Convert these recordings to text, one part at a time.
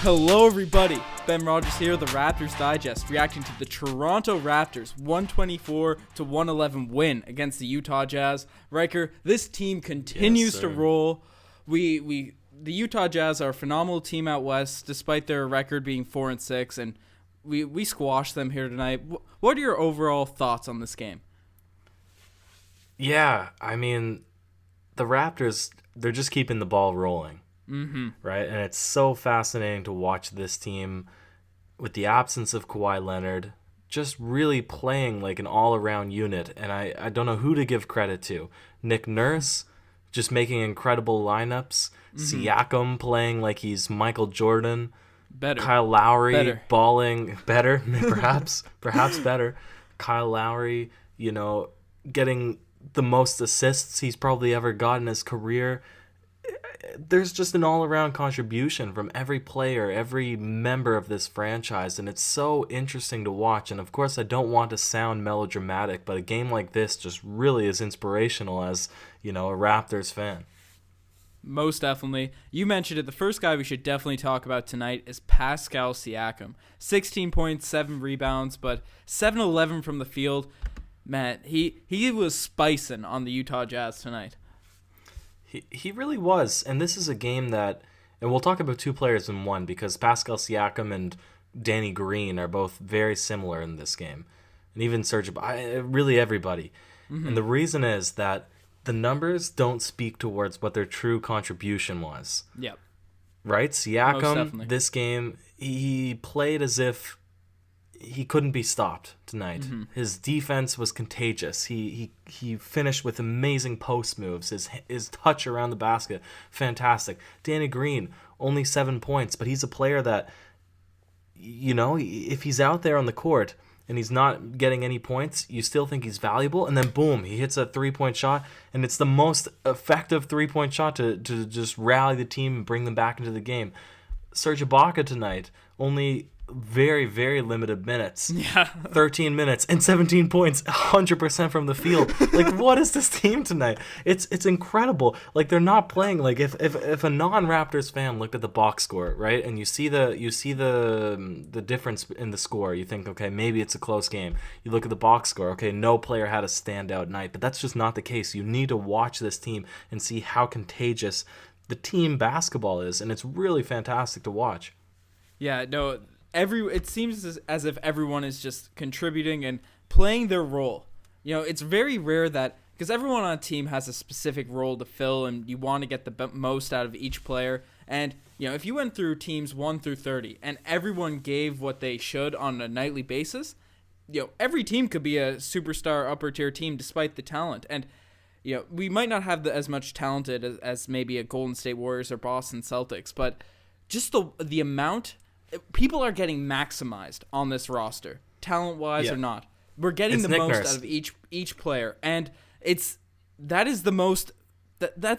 Hello everybody, Ben Rogers here, the Raptors Digest, reacting to the Toronto Raptors 124-111 win against the Utah Jazz. Riker, this team continues to roll. The Utah Jazz are a phenomenal team out west, despite their record being 4-6, and we squashed them here tonight. What are your overall thoughts on this game? Yeah, I mean, the Raptors, they're just keeping the ball rolling. Mm-hmm. Right? And it's so fascinating to watch this team with the absence of Kawhi Leonard just really playing like an all-around unit. And I don't know who to give credit to. Nick Nurse just making incredible lineups. Mm-hmm. Siakam playing like he's Michael Jordan. Better. Kyle Lowry balling better, perhaps better. Kyle Lowry, getting the most assists he's probably ever got in his career. There's just an all-around contribution from every player, every member of this franchise, and it's so interesting to watch. And of course, I don't want to sound melodramatic, but a game like this just really is inspirational as, a Raptors fan. Most definitely. You mentioned it. The first guy we should definitely talk about tonight is Pascal Siakam. 16 points, 7 rebounds, but 7-11 from the field. Man, he was spicing on the Utah Jazz tonight. He really was, and this is a game that, and we'll talk about two players in one because Pascal Siakam and Danny Green are both very similar in this game, and even really everybody. Mm-hmm. And the reason is that the numbers don't speak towards what their true contribution was. Yep. Right? Siakam, this game, he played as if he couldn't be stopped tonight. Mm-hmm. His defense was contagious. He finished with amazing post moves. His touch around the basket, fantastic. Danny Green, only 7 points, but he's a player that, if he's out there on the court and he's not getting any points, you still think he's valuable. And then boom, he hits a 3-point shot, and it's the most effective 3-point shot to just rally the team and bring them back into the game. Serge Ibaka tonight, only very, very limited minutes. Yeah. 13 minutes and 17 points, 100% from the field. Like, what is this team tonight? It's incredible. Like, they're not playing. Like, if a non-Raptors fan looked at the box score, right, and you see the difference in the score, you think, okay, maybe it's a close game. You look at the box score, okay, no player had a standout night, but that's just not the case. You need to watch this team and see how contagious the team basketball is, and it's really fantastic to watch. Yeah, no. It seems as if everyone is just contributing and playing their role. It's very rare that, because everyone on a team has a specific role to fill and you want to get the most out of each player. And, if you went through teams 1 through 30 and everyone gave what they should on a nightly basis, every team could be a superstar upper tier team despite the talent. And, we might not have as much talented as maybe a Golden State Warriors or Boston Celtics, but just the amount. People are getting maximized on this roster, talent-wise or not. We're getting the most out of each player, and that's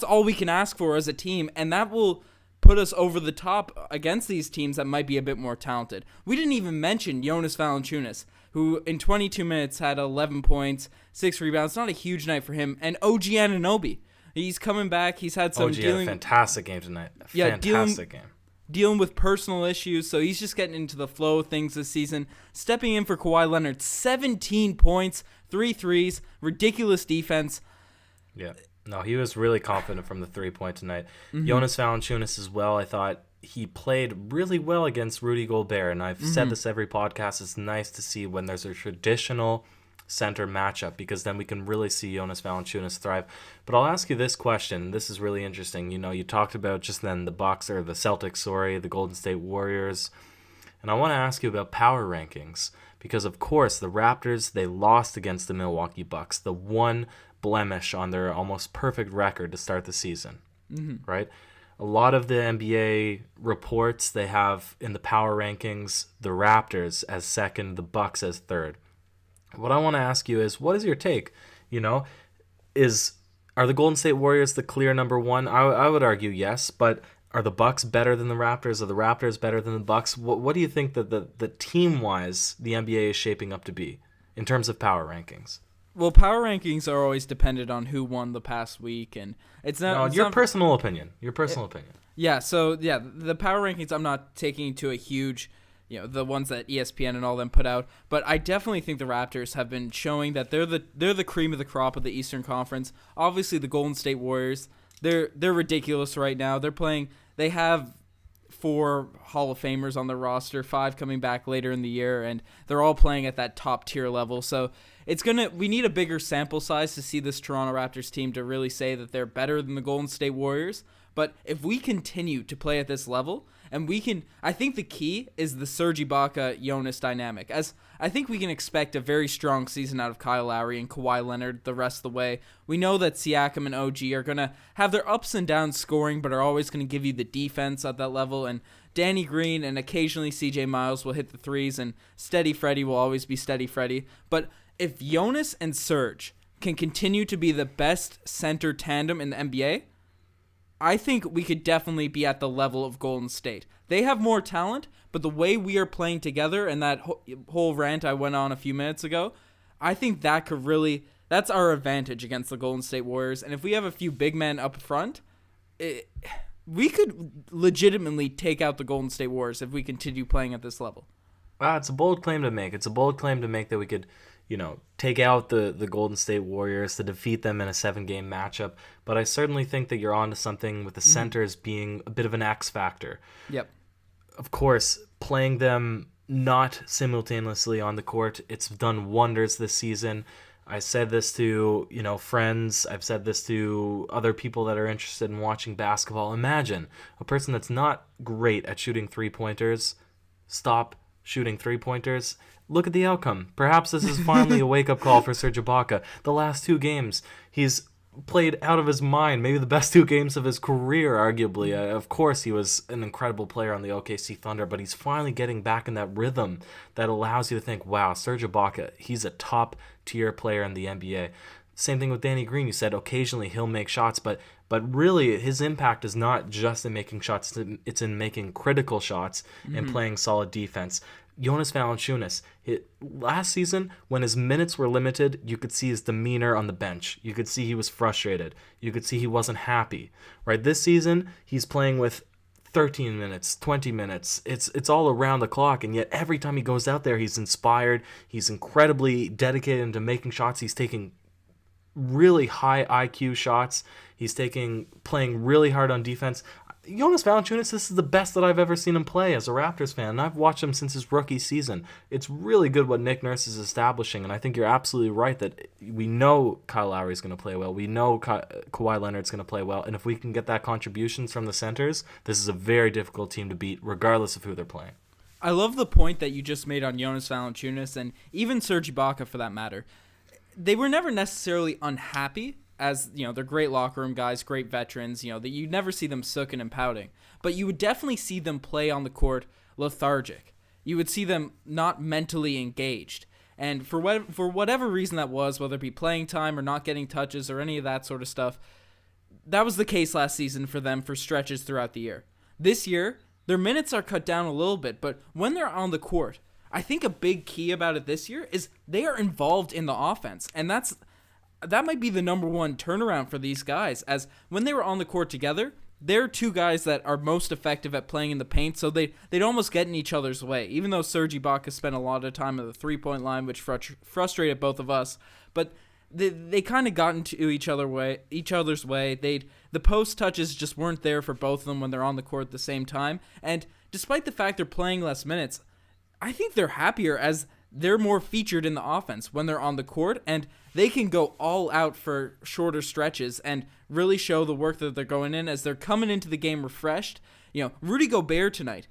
all we can ask for as a team, and that will put us over the top against these teams that might be a bit more talented. We didn't even mention Jonas Valanciunas, who in 22 minutes had 11 points, 6 rebounds. Not a huge night for him, and OG Anunoby. He's coming back. He's had some OG had a fantastic game tonight. Fantastic game. Dealing with personal issues, so he's just getting into the flow of things this season. Stepping in for Kawhi Leonard, 17 points, 3 threes, ridiculous defense. Yeah, no, he was really confident from the 3-point tonight. Mm-hmm. Jonas Valanciunas as well, I thought he played really well against Rudy Gobert, and I've said this every podcast, it's nice to see when there's a traditional center matchup because then we can really see Jonas Valanciunas thrive. But I'll ask you this question. This is really interesting. You talked about just then the Celtics, the Golden State Warriors. And I want to ask you about power rankings because, of course, the Raptors, they lost against the Milwaukee Bucks, the one blemish on their almost perfect record to start the season, right? A lot of the NBA reports they have in the power rankings the Raptors as second, the Bucks as third. What I want to ask you is, what is your take? Are the Golden State Warriors the clear number one? I would argue yes, but are the Bucks better than the Raptors? Are the Raptors better than the Bucks? What do you think that the team-wise the NBA is shaping up to be in terms of power rankings? Well, power rankings are always dependent on who won the past week, and it's not. No, it's your not, personal opinion. Your personal opinion. Yeah, so yeah, the power rankings I'm not taking to a huge, the ones that ESPN and all them put out, but I definitely think the Raptors have been showing that they're the cream of the crop of the Eastern Conference. Obviously, the Golden State Warriors, they're ridiculous right now. They have 4 Hall of Famers on their roster, 5 coming back later in the year, and they're all playing at that top tier level. So we need a bigger sample size to see this Toronto Raptors team to really say that they're better than the Golden State Warriors. But if we continue to play at this level, and I think the key is the Serge Ibaka-Jonas dynamic. As I think we can expect a very strong season out of Kyle Lowry and Kawhi Leonard the rest of the way. We know that Siakam and OG are going to have their ups and downs scoring, but are always going to give you the defense at that level. And Danny Green and occasionally CJ Miles will hit the threes, and Steady Freddy will always be Steady Freddy. But if Jonas and Serge can continue to be the best center tandem in the NBA, I think we could definitely be at the level of Golden State. They have more talent, but the way we are playing together and that whole rant I went on a few minutes ago, I think that's our advantage against the Golden State Warriors. And if we have a few big men up front, we could legitimately take out the Golden State Warriors if we continue playing at this level. It's a bold claim to make. It's a bold claim to make that we could, take out the Golden State Warriors, to defeat them in a 7-game matchup. But I certainly think that you're onto something with the centers being a bit of an X factor. Yep. Of course, playing them not simultaneously on the court, it's done wonders this season. I said this to, friends. I've said this to other people that are interested in watching basketball. Imagine a person that's not great at shooting three-pointers stop shooting three-pointers. Look at the outcome. Perhaps this is finally a wake-up call for Serge Ibaka. The last 2 games, he's played out of his mind. Maybe the best 2 games of his career, arguably. Of course, he was an incredible player on the OKC Thunder, but he's finally getting back in that rhythm that allows you to think, wow, Serge Ibaka, he's a top-tier player in the NBA. Same thing with Danny Green. You said occasionally he'll make shots, but really his impact is not just in making shots. It's in making critical shots and playing solid defense. Jonas Valanciunas, last season, when his minutes were limited, you could see his demeanor on the bench. You could see he was frustrated. You could see he wasn't happy. Right? This season, he's playing with 13 minutes, 20 minutes. It's all around the clock, and yet every time he goes out there, he's inspired. He's incredibly dedicated into making shots. He's taking really high IQ shots. He's playing really hard on defense. Jonas Valanciunas, this is the best that I've ever seen him play as a Raptors fan, and I've watched him since his rookie season. It's really good what Nick Nurse is establishing, and I think you're absolutely right that we know Kyle Lowry is going to play well. We know Kawhi Leonard's going to play well, and if we can get that contributions from the centers, this is a very difficult team to beat, regardless of who they're playing. I love the point that you just made on Jonas Valanciunas, and even Serge Ibaka for that matter. They were never necessarily unhappy, as they're great locker room guys, great veterans, that you never see them sooking and pouting, but you would definitely see them play on the court lethargic. You would see them not mentally engaged, and for whatever reason that was, whether it be playing time or not getting touches or any of that sort of stuff, that was the case last season for them for stretches throughout the year. This year, their minutes are cut down a little bit, but when they're on the court, I think a big key about it this year is they are involved in the offense, and that might be the number one turnaround for these guys, as when they were on the court together, they're 2 guys that are most effective at playing in the paint, so they'd almost get in each other's way, even though Serge Ibaka spent a lot of time at the three-point line, which frustrated both of us, but they kind of got into each other's way. The post touches just weren't there for both of them when they're on the court at the same time, and despite the fact they're playing less minutes, I think they're happier as they're more featured in the offense when they're on the court, and they can go all out for shorter stretches and really show the work that they're going in as they're coming into the game refreshed. Rudy Gobert tonight,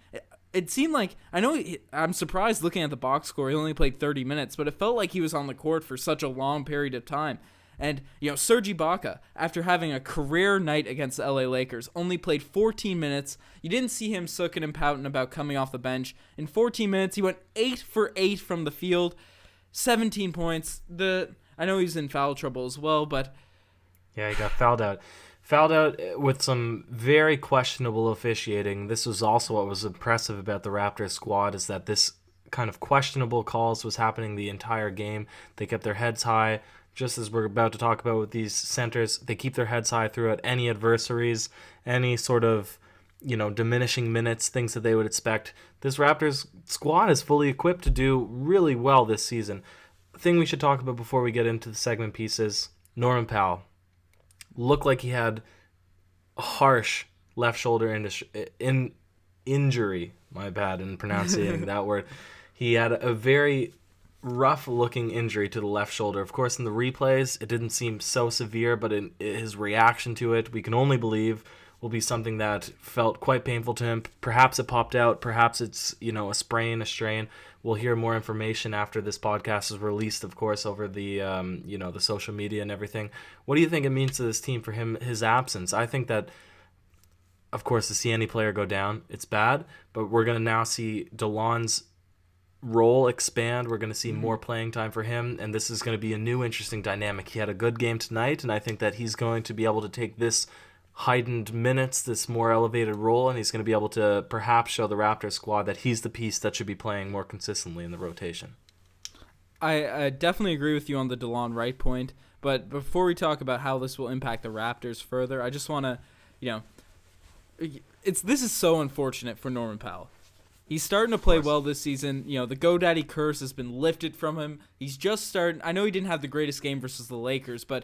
it seemed like, I'm surprised looking at the box score, he only played 30 minutes, but it felt like he was on the court for such a long period of time. And, Serge Ibaka, after having a career night against the LA Lakers, only played 14 minutes. You didn't see him sooking and pouting about coming off the bench. In 14 minutes, he went 8 for 8 from the field, 17 points. I know he's in foul trouble as well, but... Yeah, he got fouled out. Fouled out with some very questionable officiating. This was also what was impressive about the Raptors squad, is that this kind of questionable calls was happening the entire game. They kept their heads high. just as we're about to talk about with these centers, they keep their heads high throughout any adversaries, any sort of, diminishing minutes, things that they would expect. This Raptors squad is fully equipped to do really well this season. The thing we should talk about before we get into the segment pieces, Norman Powell. Looked like he had a harsh left shoulder injury. My bad in pronouncing that word. He had a very rough-looking injury to the left shoulder. Of course, in the replays, it didn't seem so severe, but in his reaction to it, we can only believe will be something that felt quite painful to him. Perhaps it popped out. Perhaps it's, a sprain, a strain. We'll hear more information after this podcast is released, of course, over the, the social media and everything. What do you think it means to this team for him, his absence? I think that, of course, to see any player go down, it's bad, but we're going to now see DeLon's role expand. We're going to see more playing time for him, and this is going to be a new interesting dynamic. He had a good game tonight, and I think that he's going to be able to take this heightened minutes, this more elevated role, and he's going to be able to perhaps show the Raptors squad that he's the piece that should be playing more consistently in the rotation. I definitely agree with you on the DeLon Wright point, but before we talk about how this will impact the Raptors further, I just want to, this is so unfortunate for Norman Powell. He's starting to play well this season. The GoDaddy curse has been lifted from him. He's just starting. I know he didn't have the greatest game versus the Lakers, but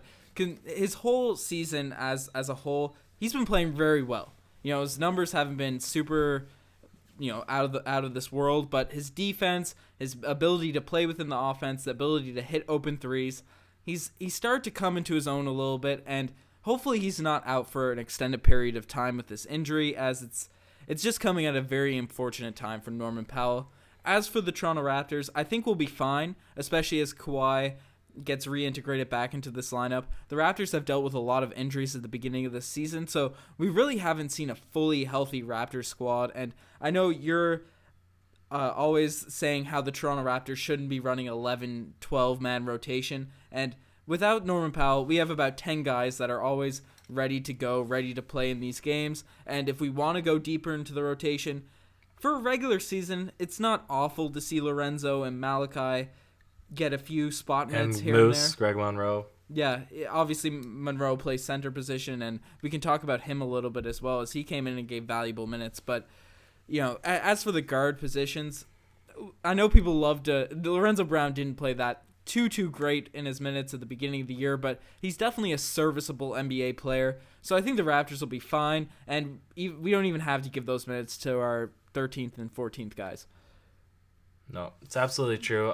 his whole season as a whole, he's been playing very well. His numbers haven't been super, out of this world, but his defense, his ability to play within the offense, the ability to hit open threes, he's started to come into his own a little bit, and hopefully he's not out for an extended period of time with this injury, as it's just coming at a very unfortunate time for Norman Powell. As for the Toronto Raptors, I think we'll be fine, especially as Kawhi gets reintegrated back into this lineup. The Raptors have dealt with a lot of injuries at the beginning of the season, so we really haven't seen a fully healthy Raptors squad. And I know you're always saying how the Toronto Raptors shouldn't be running 11, 12-man rotation, and without Norman Powell, we have about 10 guys that are always ready to go, ready to play in these games. And if we want to go deeper into the rotation, for a regular season, it's not awful to see Lorenzo and Malachi get a few spot minutes and here Moose, and there. Greg Monroe. Yeah, obviously Monroe plays center position, and we can talk about him a little bit as well, as he came in and gave valuable minutes. But, as for the guard positions, I know people love to... Lorenzo Brown didn't play that too great in his minutes at the beginning of the year, but he's definitely a serviceable NBA player. So I think the Raptors will be fine, and we don't even have to give those minutes to our 13th and 14th guys. No, it's absolutely true.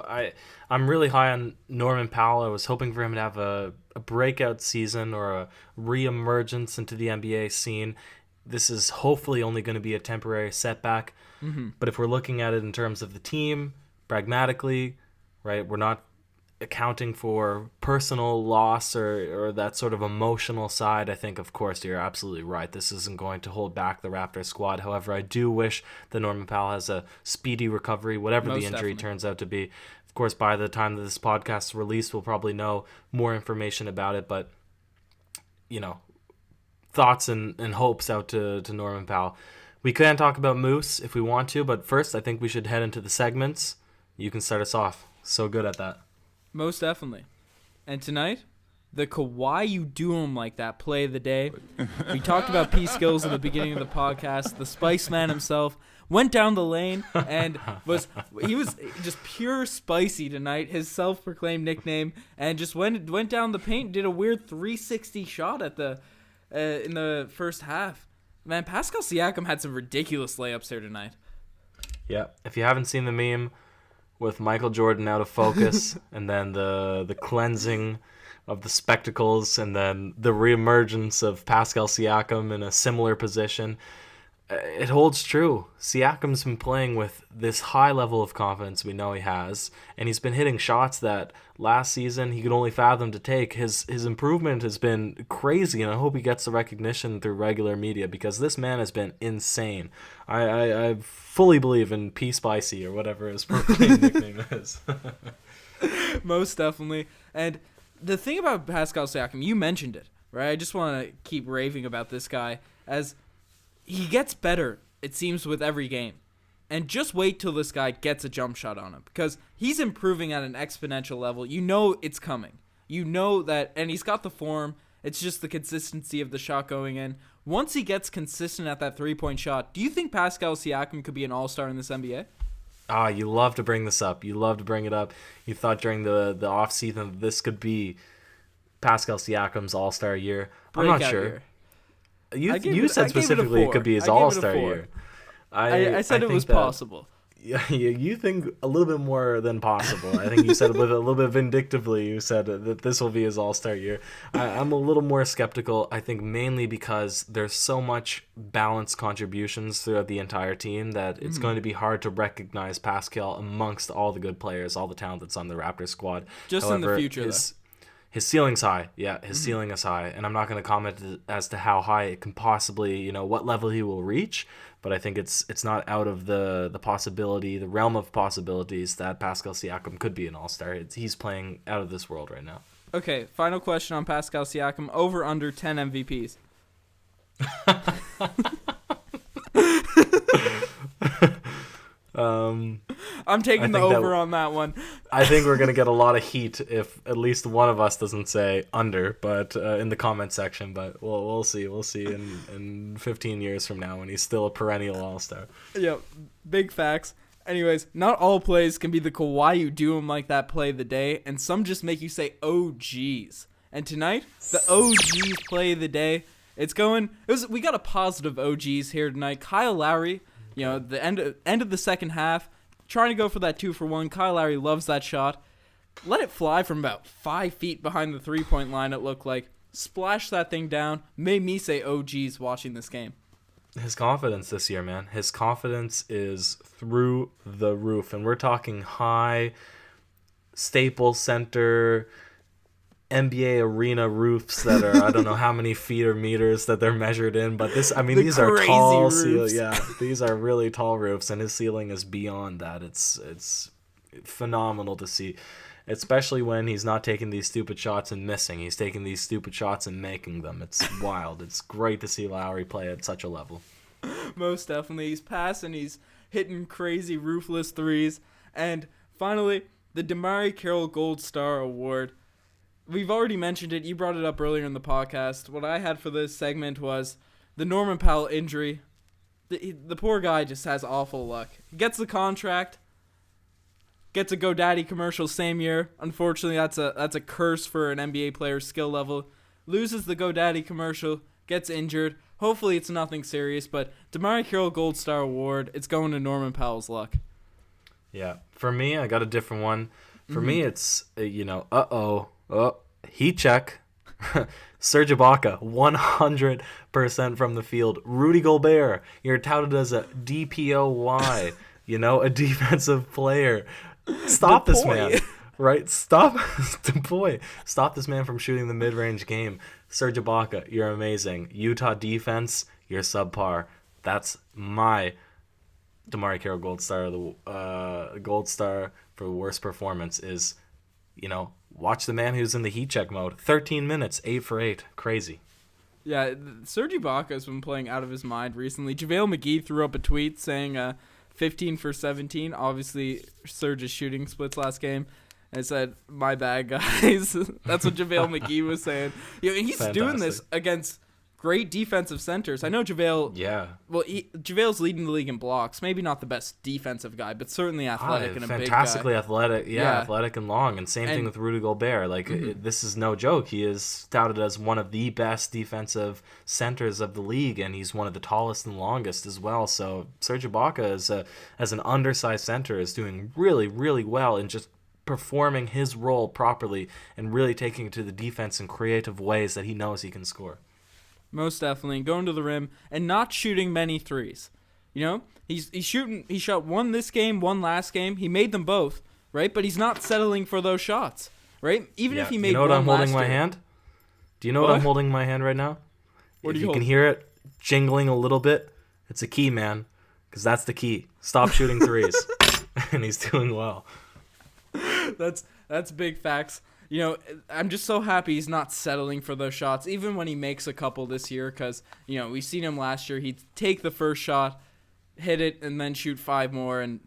I'm really high on Norman Powell. I was hoping for him to have a breakout season or a re-emergence into the NBA scene. This is hopefully only going to be a temporary setback. Mm-hmm. But if we're looking at it in terms of the team, pragmatically, right, we're not accounting for personal loss or that sort of emotional side. I think, of course, you're absolutely right. This isn't going to hold back the Raptors squad. However, I do wish that Norman Powell has a speedy recovery, whatever the injury turns out to be. Of course, by the time that this podcast is released, we'll probably know more information about it. But, thoughts and hopes out to Norman Powell. We can talk about Moose if we want to, but first I think we should head into the segments. You can start us off. So good at that. Most definitely. And tonight, the Kawhi you do him like that play of the day. We talked about P skills at the beginning of the podcast. The Spice Man himself went down the lane and was just pure spicy tonight, his self-proclaimed nickname, and just went down the paint, did a weird 360 shot at the in the first half. Man, Pascal Siakam had some ridiculous layups here tonight. Yeah, if you haven't seen the meme with Michael Jordan out of focus, and then the cleansing of the spectacles, and then the reemergence of Pascal Siakam in a similar position, it holds true. Siakam's been playing with this high level of confidence we know he has, and he's been hitting shots that last season he could only fathom to take. His improvement has been crazy, and I hope he gets the recognition through regular media, because this man has been insane. I fully believe in SPICEY or whatever his proclaimed nickname is. Most definitely. And the thing about Pascal Siakam, you mentioned it, right? I just want to keep raving about this guy, as he gets better, it seems, with every game. And just wait till this guy gets a jump shot on him, because he's improving at an exponential level. You know it's coming. You know that, and he's got the form. It's just the consistency of the shot going in. Once he gets consistent at that 3-point shot, do you think Pascal Siakam could be an all-star in this NBA? You love to bring this up. You love to bring it up. You thought during the offseason this could be Pascal Siakam's all-star year. I'm not sure. Year. You said specifically it could be his all-star year. I said it was possible. Yeah, you think a little bit more than possible. I think you said a little bit vindictively. You said that this will be his all-star year. I'm a little more skeptical. I think mainly because there's so much balanced contributions throughout the entire team that it's going to be hard to recognize Pascal amongst all the good players, all the talent that's on the Raptors squad. However, in the future, his ceiling's high. Yeah, his ceiling is high. And I'm not going to comment as to how high it can possibly, what level he will reach. But I think it's not out of the possibility, the realm of possibilities that Pascal Siakam could be an all-star. He's playing out of this world right now. Okay, final question on Pascal Siakam. Over under 10 MVPs. I'm taking the over on that one. I think we're going to get a lot of heat if at least one of us doesn't say under, but in the comment section. But we'll see. We'll see in 15 years from now when he's still a perennial all-star. Yeah, big facts. Anyways, not all plays can be the Kawhi you do him like that play of the day, and some just make you say, oh, geez. And tonight, the OGs play of the day. We got a positive OGs here tonight. Kyle Lowry. The end of the second half, trying to go for that 2-for-1. Kyle Lowry loves that shot. Let it fly from about 5 feet behind the 3-point line, it looked like. Splash that thing down. Made me say, oh, geez, watching this game. His confidence this year, man. His confidence is through the roof. And we're talking high, Staples Center, NBA arena roofs that are I don't know how many feet or meters that they're measured in, but these are tall ceilings. Yeah, these are really tall roofs, and his ceiling is beyond that. It's phenomenal to see, especially when he's not taking these stupid shots and missing. He's taking these stupid shots and making them. It's wild. It's great to see Lowry play at such a level. Most definitely. He's passing, he's hitting crazy roofless threes. And finally, the DeMarre Carroll Gold Star Award. We've already mentioned it. You brought it up earlier in the podcast. What I had for this segment was the Norman Powell injury. The poor guy just has awful luck. He gets the contract, gets a GoDaddy commercial same year. Unfortunately, that's a curse for an NBA player's skill level. Loses the GoDaddy commercial, gets injured. Hopefully it's nothing serious, but DeMarre Carroll Gold Star Award, it's going to Norman Powell's luck. Yeah. For me, I got a different one. For me, it's, heat check. Serge Ibaka, 100% from the field. Rudy Gobert, you're touted as a DPOY, a defensive player. Stop this man, right? Stop this man from shooting the mid-range game. Serge Ibaka, you're amazing. Utah defense, you're subpar. That's my DeMarre Carroll Gold Star. The Gold Star for worst performance is, watch the man who's in the heat check mode. 13 minutes, 8 for 8. Crazy. Yeah, Serge Ibaka has been playing out of his mind recently. JaVale McGee threw up a tweet saying 15 for 17. Obviously, Serge's shooting splits last game. And said, my bad, guys. That's what JaVale McGee was saying. And he's Fantastic. doing this against great defensive centers. I know JaVale. Yeah. Well, JaVale's leading the league in blocks. Maybe not the best defensive guy, but certainly athletic and a big guy. Fantastically athletic. Yeah, athletic and long. And same thing with Rudy Gobert. This is no joke. He is touted as one of the best defensive centers of the league, and he's one of the tallest and longest as well. So Serge Ibaka, as an undersized center, is doing really, really well in just performing his role properly and really taking it to the defense in creative ways that he knows he can score. Most definitely. Going to the rim and not shooting many threes. He's shooting. He shot one this game, one last game. He made them both, right? But he's not settling for those shots, right? Even if he made one last year. Do you know what I'm holding my hand? Do you know what I'm holding in my hand right now? If you can hear it jingling a little bit, it's a key, man, because that's the key. Stop shooting threes. And he's doing well. That's big facts. I'm just so happy he's not settling for those shots, even when he makes a couple this year, because, we've seen him last year. He'd take the first shot, hit it, and then shoot 5 more and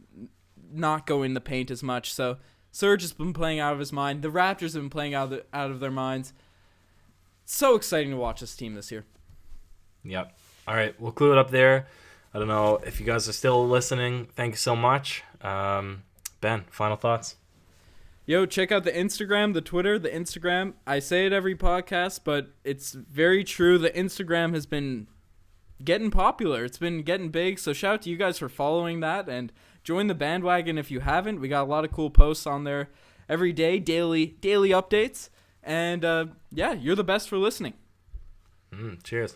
not go in the paint as much. So Serge has been playing out of his mind. The Raptors have been playing out of their minds. So exciting to watch this team this year. Yep. All right, we'll clue it up there. I don't know if you guys are still listening. Thank you so much. Ben, final thoughts? Yo, check out the Instagram, the Twitter, the Instagram. I say it every podcast, but it's very true. The Instagram has been getting popular. It's been getting big. So shout out to you guys for following that and join the bandwagon if you haven't. We got a lot of cool posts on there every day, daily updates. And yeah, you're the best for listening. Cheers.